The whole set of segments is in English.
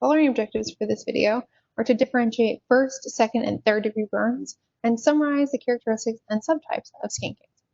The learning objectives for this video are to differentiate first, second, and third degree burns and summarize the characteristics and subtypes of skin cancer.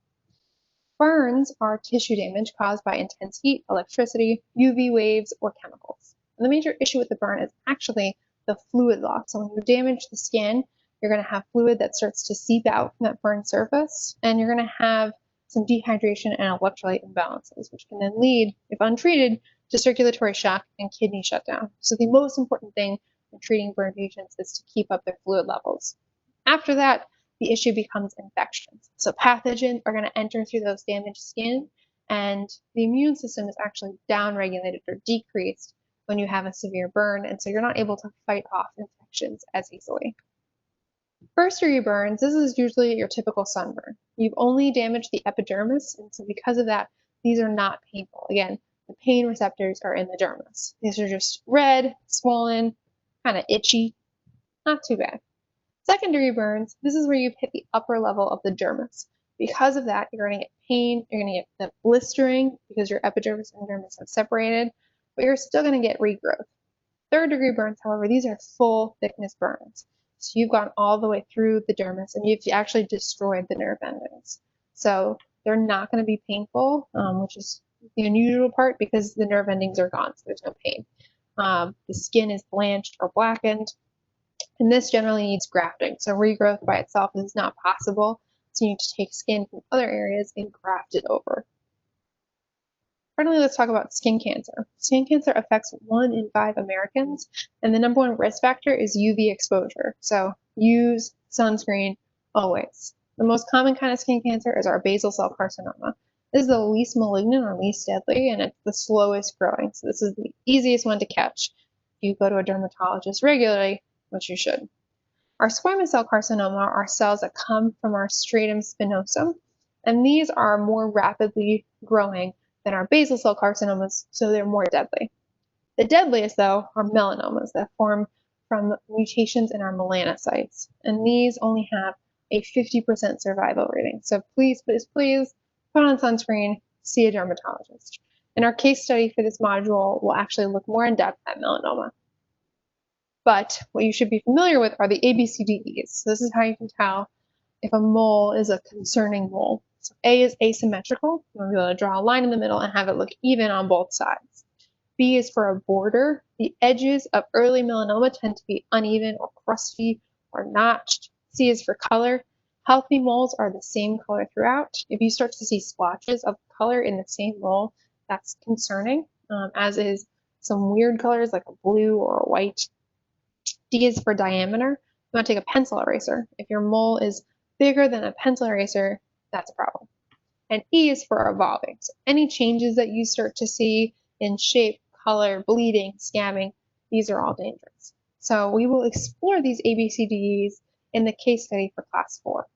Burns are tissue damage caused by intense heat, electricity, UV waves, or chemicals. And the major issue with the burn is actually the fluid loss. So when you damage the skin, you're going to have fluid that starts to seep out from that burned surface, and you're going to have some dehydration and electrolyte imbalances, which can then lead, if untreated, to circulatory shock and kidney shutdown. So the most important thing when treating burn patients is to keep up their fluid levels. After that, the issue becomes infections. So pathogens are going to enter through those damaged skin, and the immune system is actually downregulated or decreased when you have a severe burn, and so you're not able to fight off infections as easily. First degree burns, this is usually your typical sunburn. You've only damaged the epidermis, and so because of that, these are not painful. Again, the pain receptors are in the dermis. These are just red, swollen, kind of itchy, not too bad. Second degree burns, this is where you've hit the upper level of the dermis. Because of that, you're going to get pain, you're going to get the blistering because your epidermis and dermis have separated, but you're still going to get regrowth. Third degree burns, however, these are full thickness burns. So you've gone all the way through the dermis and you've actually destroyed the nerve endings. So they're not going to be painful, which is the unusual part because the nerve endings are gone, so there's no pain. The skin is blanched or blackened, and this generally needs grafting. So regrowth by itself is not possible. So you need to take skin from other areas and graft it over. Finally, let's talk about skin cancer. Skin cancer affects 1 in 5 Americans, and the number 1 risk factor is UV exposure. So use sunscreen always. The most common kind of skin cancer is our basal cell carcinoma. This is the least malignant or least deadly, and it's the slowest growing. So this is the easiest one to catch if you go to a dermatologist regularly, which you should. Our squamous cell carcinoma are cells that come from our stratum spinosum, and these are more rapidly growing than our basal cell carcinomas, so they're more deadly. The deadliest, though, are melanomas that form from mutations in our melanocytes, and these only have a 50% survival rating. So please, please, please put on sunscreen, see a dermatologist. And our case study for this module will actually look more in depth at melanoma. But what you should be familiar with are the ABCDEs. So this is how you can tell if a mole is a concerning mole. So A is asymmetrical. You'll be able to draw a line in the middle and have it look even on both sides. B is for a border. The edges of early melanoma tend to be uneven or crusty or notched. C is for color. Healthy moles are the same color throughout. If you start to see splotches of color in the same mole, that's concerning, as is some weird colors like a blue or a white. D is for diameter. You want to take a pencil eraser. If your mole is bigger than a pencil eraser, that's a problem. And E is for evolving. So any changes that you start to see in shape, color, bleeding, scabbing, these are all dangerous. So we will explore these ABCDEs in the case study for class 4.